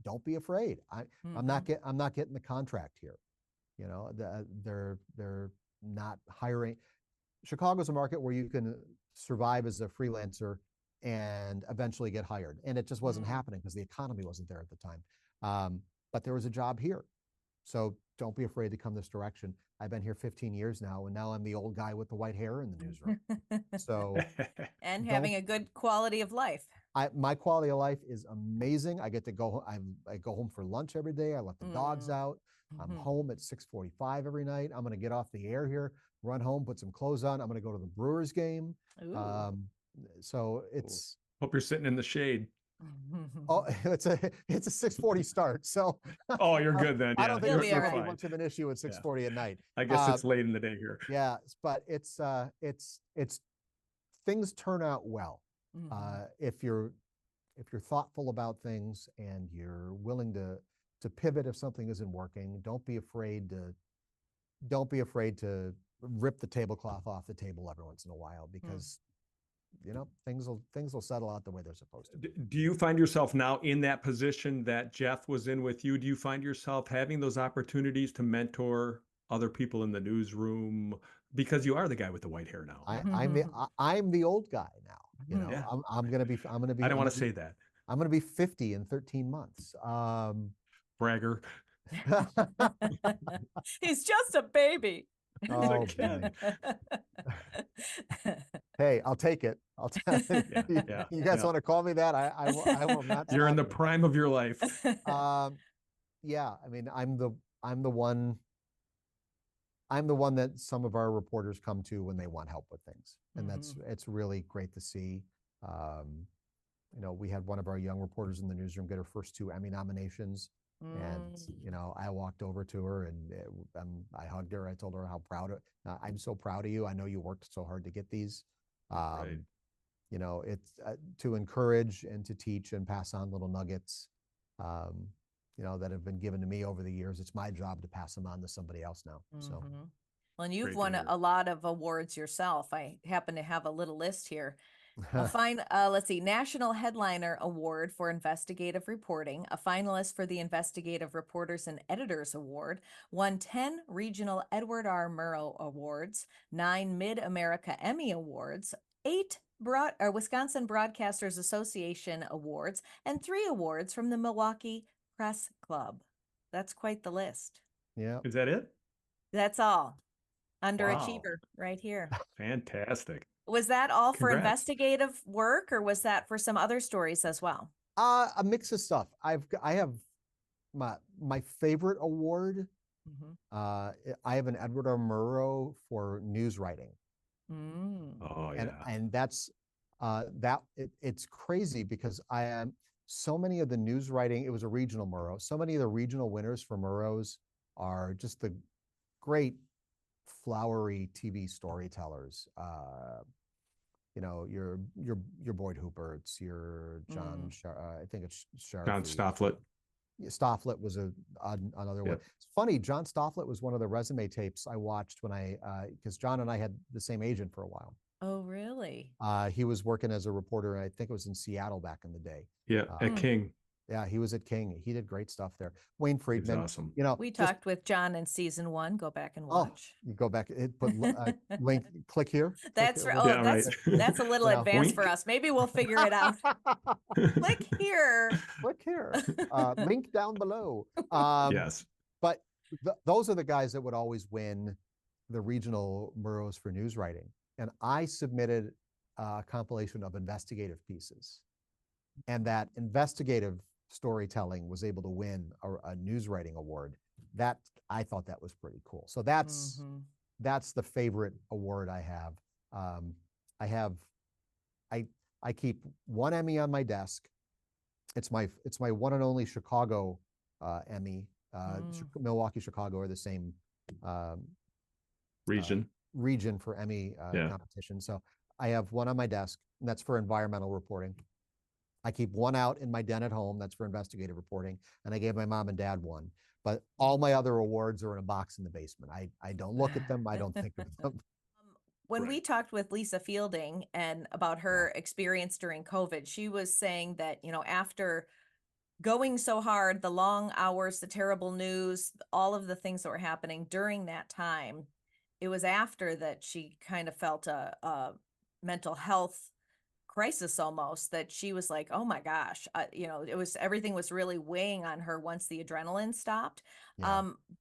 Don't be afraid. I'm not getting the contract here. You know, they're not hiring. Chicago's a market where you can survive as a freelancer and eventually get hired. And it just wasn't happening because the economy wasn't there at the time. But there was a job here. So don't be afraid to come this direction. I've been here 15 years now, and now I'm the old guy with the white hair in the newsroom. So and having a good quality of life. My quality of life is amazing. I get to go. I go home for lunch every day. I let the dogs out. I'm home at 6:45 every night. I'm going to get off the air here, run home, put some clothes on. I'm going to go to the Brewers game. So it's. Hope you're sitting in the shade. Oh, it's a 6:40 start. So. Oh, you're good then. Yeah, I don't think you're it's much of an issue at 6:40 at night. I guess it's late in the day here. Yeah, but it's things turn out well. If you're thoughtful about things and you're willing to pivot if something isn't working, don't be afraid to rip the tablecloth off the table every once in a while, because things will settle out the way they're supposed to. Do you find yourself now in that position that Jeff was in with you? Do you find yourself having those opportunities to mentor other people in the newsroom? Because you are the guy with the white hair now. I'm the old guy now. Yeah. I'm gonna be I don't want to say that. I'm gonna be 50 in 13 months. Bragger. He's just a baby. Oh, kid. hey, I'll take it. You guys want to call me that? I will not. You're in the stop you. prime of your life. Yeah, I mean, I'm the one that some of our reporters come to when they want help with things, and it's really great to see. We had one of our young reporters in the newsroom get her first 2 Emmy nominations. And I walked over to her and I hugged her. I told her how I'm so proud of you. I know you worked so hard to get these. Right. It's to encourage and to teach and pass on little nuggets, that have been given to me over the years. It's my job to pass them on to somebody else now. So, well, and you've Great to won hear. a lot of awards yourself. I happen to have a little list here. Let's see, National Headliner Award for Investigative Reporting, a finalist for the Investigative Reporters and Editors Award, won 10 Regional Edward R. Murrow Awards, 9 Mid-America Emmy Awards, 8 Wisconsin Broadcasters Association Awards, and 3 awards from the Milwaukee Press Club. That's quite the list. yeah. Is that it? That's all. Underachiever right here. Fantastic. Was that all for Congrats. investigative work, or was that for some other stories as well? A mix of stuff. I have my favorite award. I have an Edward R. Murrow for news writing. Oh yeah. And that's it's crazy because I am so many of the news writing. It was a regional Murrow. So many of the regional winners for Murrows are just the great flowery TV storytellers. Your Boyd Hooperts, your John, I think it's John Stofflet. Stofflet was another one. It's funny, John Stofflet was one of the resume tapes I watched when because John and I had the same agent for a while. Oh, really? He was working as a reporter, I think it was in Seattle back in the day. Yeah, at King. Yeah, he was at King. He did great stuff there. Wayne Friedman. Awesome. We talked with John in season 1. Go back and watch. You go back. Put link. Click here. That's click right. here. Oh, that's a little advanced for us. Maybe we'll figure it out. Click here. Click here. Link down below. Yes. But those are the guys that would always win the regional Murrows for news writing. And I submitted a compilation of investigative pieces, and that investigative storytelling was able to win a news writing award. That I thought that was pretty cool. So that's the favorite award I have. I keep 1 Emmy on my desk. It's my one and only Chicago Emmy. Milwaukee, Chicago are the same region for Emmy competition. So I have 1 on my desk, and that's for environmental reporting. I keep 1 out in my den at home. That's for investigative reporting. And I gave my mom and dad 1. But all my other awards are in a box in the basement. I don't look at them. I don't think of them. When we talked with Lisa Fielding and about her experience during COVID, she was saying that, after going so hard, the long hours, the terrible news, all of the things that were happening during that time, it was after that she kind of felt a mental health crisis almost, that she was like, oh my gosh, everything was really weighing on her once the adrenaline stopped.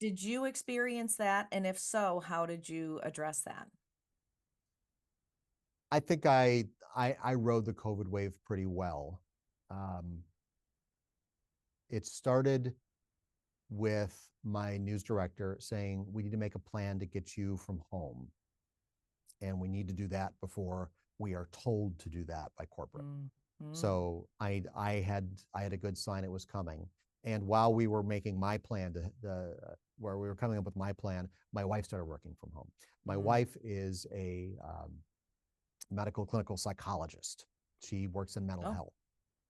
Did you experience that? And if so, how did you address that? I think I rode the COVID wave pretty well. It started with my news director saying, we need to make a plan to get you from home. And we need to do that before we are told to do that by corporate. So I had a good sign it was coming. And while we were making my plan where we were coming up with my plan, my wife started working from home. My wife is a medical clinical psychologist. She works in mental health,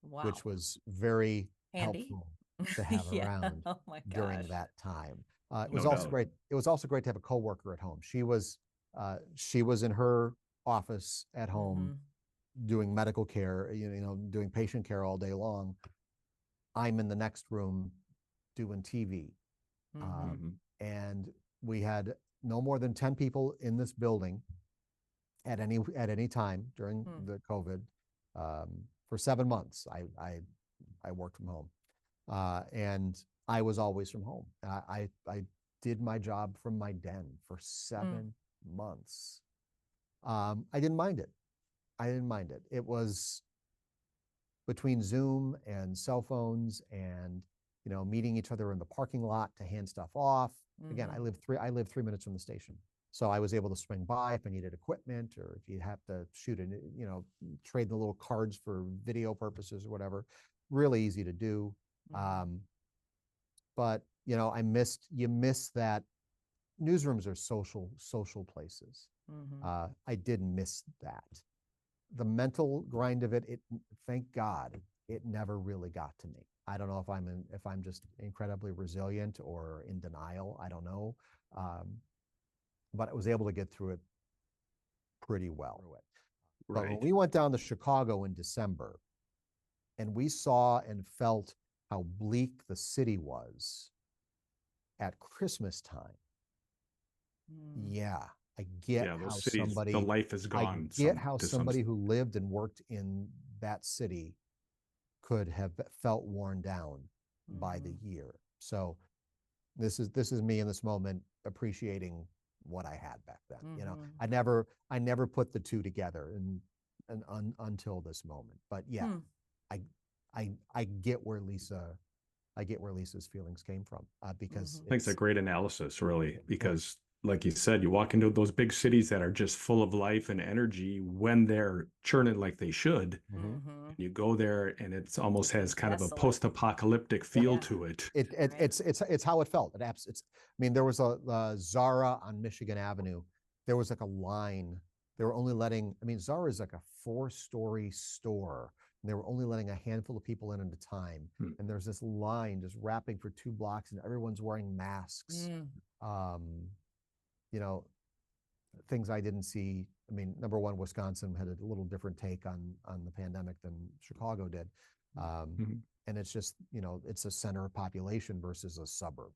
which was very helpful to have around during that time. It was also great. It was also great to have a coworker at home. She was in her office at home, doing medical care, doing patient care all day long. I'm in the next room doing TV. Mhm. And we had no more than 10 people in this building at any time during the COVID. For 7 months, I worked from home, and I was always from home. I did my job from my den for 7 months. I didn't mind it. I didn't mind it. It was between Zoom and cell phones and meeting each other in the parking lot to hand stuff off. Again, I live 3 minutes from the station. So I was able to swing by if I needed equipment, or if you have to shoot trade the little cards for video purposes or whatever. Really easy to do. But you miss that. Newsrooms are social places. I did miss that. The mental grind of it, thank God, it never really got to me. I don't know if I'm just incredibly resilient or in denial. I don't know. But I was able to get through it pretty well. But when we went down to Chicago in December, and we saw and felt how bleak the city was at Christmas time, yeah, I get how somebody, the life is gone. I get how somebody who lived and worked in that city could have felt worn down by the year. So this is me in this moment appreciating what I had back then. I never put the two together until this moment. But yeah, I get where Lisa's feelings came from, because I think it's a great analysis, really, because like you said, you walk into those big cities that are just full of life and energy when they're churning like they should. You go there and it's almost has kind of a post-apocalyptic feel to it. It's how it felt. I mean, there was a Zara on Michigan Avenue. There was like a line. They were only letting, Zara is like a 4-story store. And they were only letting a handful of people in at a time. And there's this line just wrapping for 2 blocks, and everyone's wearing masks. Things I didn't see. Number one, Wisconsin had a little different take on the pandemic than Chicago did. And it's just, it's a center of population versus a suburb.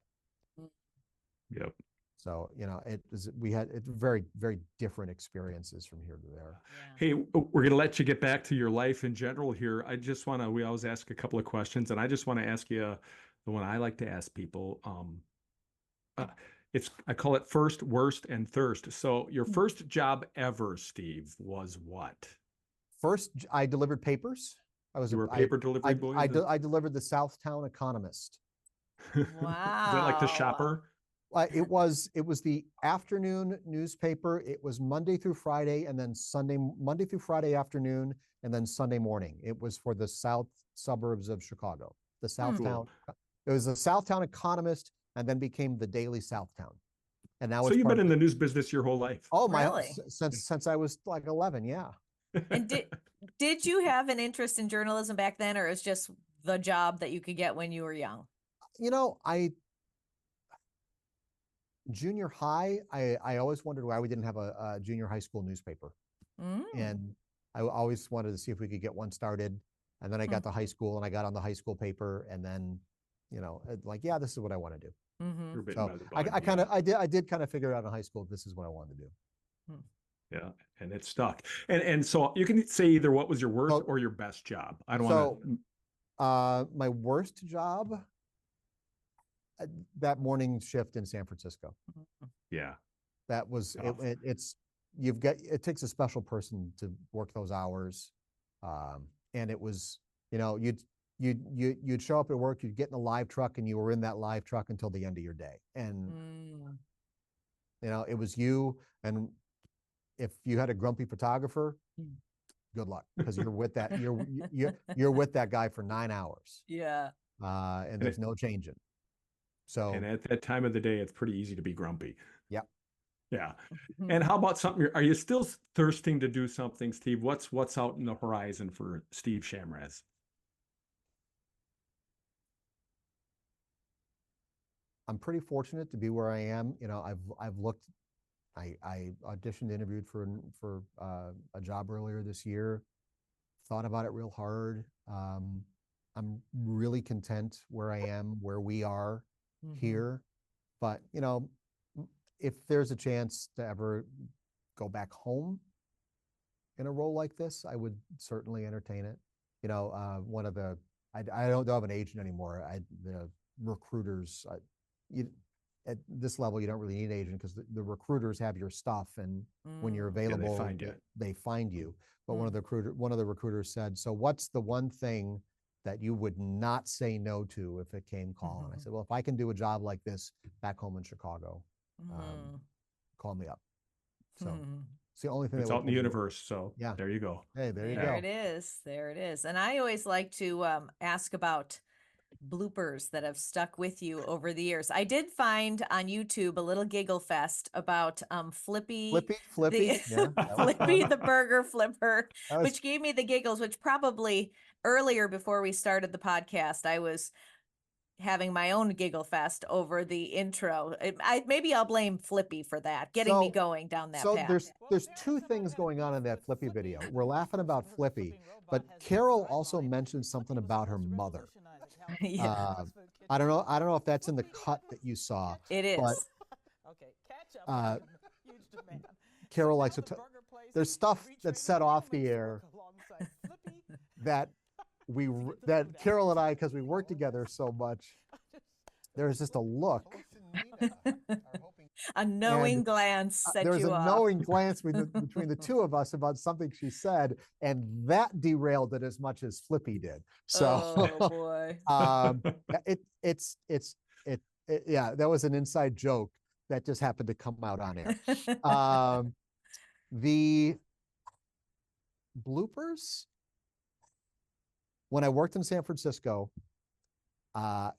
Yep. So, we had very, very different experiences from here to there. Hey, we're going to let you get back to your life in general here. We always ask a couple of questions, and I just want to ask you the one I like to ask people. I call it first, worst, and thirst. So your first job ever, Steve, was what? First, I delivered papers. You were a paper delivery boy? I delivered the Southtown Economist. Wow. Is that like the shopper? It was the afternoon newspaper. It was Monday through Friday, and then Monday through Friday afternoon, and then Sunday morning. It was for the south suburbs of Chicago. The Southtown. It was the Southtown Economist, and then became the Daily Southtown. And now so you've been in the news business your whole life? Oh, really? Since I was like 11, yeah. And did you have an interest in journalism back then, or is just the job that you could get when you were young? Junior high, I always wondered why we didn't have a junior high school newspaper. And I always wanted to see if we could get one started. And then I got to high school, and I got on the high school paper, and then, yeah, this is what I want to do. So I did kind of figure out in high school, this is what I wanted to do. Yeah, and it stuck. And so you can say either what was your worst or your best job. I don't want to. My worst job, that morning shift in San Francisco. Yeah, that was it. It takes a special person to work those hours, and it was you'd show up at work, you'd get in a live truck, and you were in that live truck until the end of your day, and it was you. And if you had a grumpy photographer, good luck, because you're with that you're with that guy for 9 hours. Yeah, and there's no changing. So, and at that time of the day, it's pretty easy to be grumpy. Yep. Yeah. And how about something? Are you still thirsting to do something, Steve? What's out in the horizon for Steve Chamraz? I'm pretty fortunate to be where I am. I've looked. I auditioned, interviewed for a job earlier this year. thought about it real hard. I'm really content where I am, where we are here. But, you know, if there's a chance to ever go back home in a role like this, I would certainly entertain it. You know, one of the, I don't have an agent anymore. The recruiters, at this level, you don't really need an agent because the recruiters have your stuff, and when you're available, they find you. But one of the recruiters said, "So what's the one thing that you would not say no to if it came calling?" I said, "Well, if I can do a job like this back home in Chicago, call me up." So it's the only thing it's out in the universe. So yeah, there you go. Hey, there you go. There it is. There it is. And I always like to ask about bloopers that have stuck with you over the years. I did find on YouTube a little giggle fest about Flippy, Flippy, yeah, Flippy the burger flipper, which gave me the giggles, which probably earlier before we started the podcast, I was having my own giggle fest over the intro. Maybe I'll blame Flippy for that, getting me going down that path. So there's two things going on in that Flippy video. We're laughing about Flippy, but Carol also mentioned something about her mother. Yeah. I don't know if that's in the cut that you saw. It is. But, Carol likes to. There's stuff that's set off the air that Carol and I, because we work together so much, there's just a look. A knowing glance set there was you a off. knowing glance between the two of us about something she said, and that derailed it as much as Flippy did. So, oh boy, yeah, that was an inside joke that just happened to come out on air. The bloopers. When I worked in San Francisco,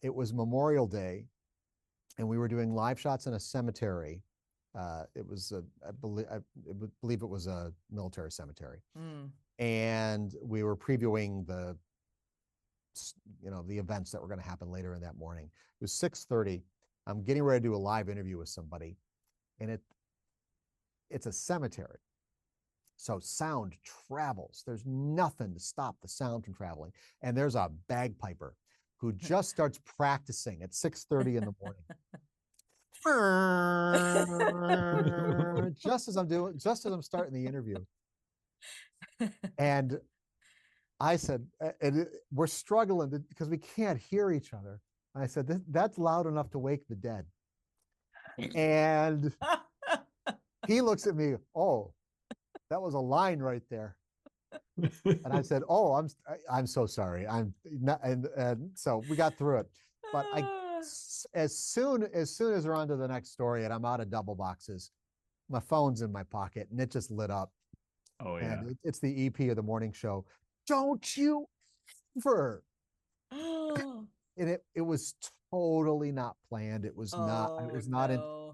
it was Memorial Day, and we were doing live shots in a cemetery. It was I believe it was a military cemetery, and we were previewing the events that were going to happen later in that morning. It was 6:30. I'm getting ready to do a live interview with somebody, and it's a cemetery, so sound travels. There's nothing to stop the sound from traveling, and there's a bagpiper who just starts practicing at 6:30 in the morning. just as I'm starting the interview. And I said, we're struggling because we can't hear each other. I said, that's loud enough to wake the dead. And he looks at me, "Oh, that was a line right there." And I said, "Oh, I'm so sorry. I'm not," and so we got through it. But as soon as we're on to the next story and I'm out of double boxes, my phone's in my pocket and it just lit up. Oh yeah. And it's the EP of the morning show. "Don't you ever." And it was totally not planned. It was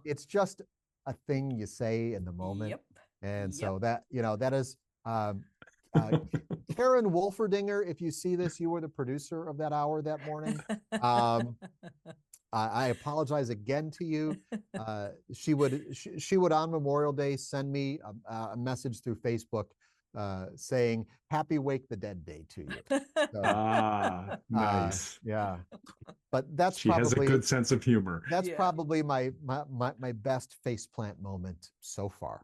it's just a thing you say in the moment. Yep. And so that is Karen Wolferdinger, if you see this, you were the producer of that hour that morning. I apologize again to you. She would on Memorial Day send me a message through Facebook saying "Happy Wake the Dead Day" to you. So, nice. Yeah, but she has a good sense of humor. That's probably my best faceplant moment so far.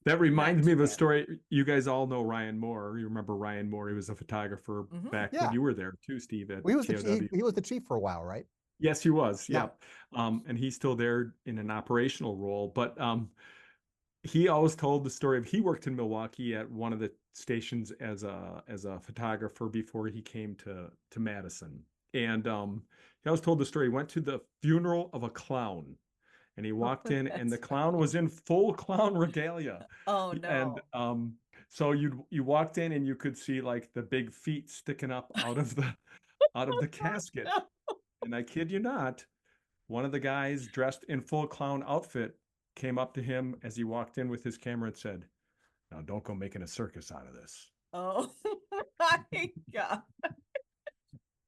That reminds me of a story. You guys all know Ryan Moore. You remember Ryan Moore? He was a photographer back when you were there too, Steve. He was the chief for a while, right? Yes, he was. Yeah. And he's still there in an operational role. But he always told the story of he worked in Milwaukee at one of the stations as a photographer before he came to Madison. And he always told the story. He went to the funeral of a clown. And he walked in, and the clown was in full clown regalia. Oh no! And so you walked in, and you could see like the big feet sticking up out of the casket. No. And I kid you not, one of the guys dressed in full clown outfit came up to him as he walked in with his camera and said, "Now don't go making a circus out of this." Oh my God!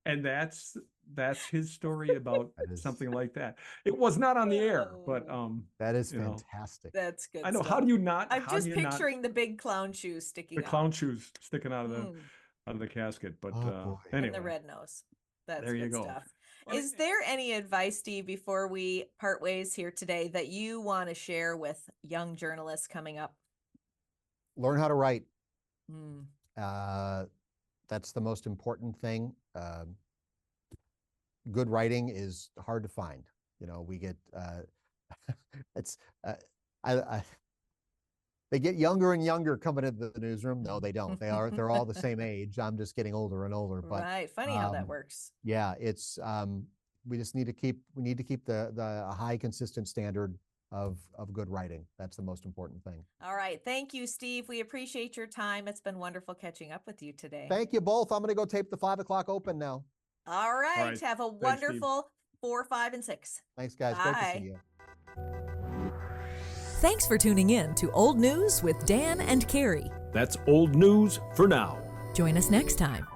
And that's that's his story about That is- something like that. It was not on the air, but That is you know, fantastic. That's good I know. stuff. How do you not? I'm how just do you not? picturing the big clown shoes sticking The out. clown shoes sticking out of the Mm, casket. But Oh, boy. and the anyway, red nose. That's there you good go. stuff. Well, Is there any advice, Steve, before we part ways here today that you want to share with young journalists coming up? Learn how to write. Mm. That's the most important thing. Good writing is hard to find. You know, we get it's they get younger and younger coming into the newsroom. No, they don't. They're all the same age. I'm just getting older and older. But Right. Funny how that works. yeah, it's we just need to keep the high consistent standard of good writing. That's the most important thing. All right. Thank you, Steve. We appreciate your time. It's been wonderful catching up with you today. Thank you both. I'm going to go tape the 5 o'clock open now. All right. right. Have a Thanks, Steve. wonderful 4, 5, and 6. Thanks, guys. Great to Bye. see you. Thanks for tuning in to Old News with Dan and Carrie. That's old news for now. Join us next time.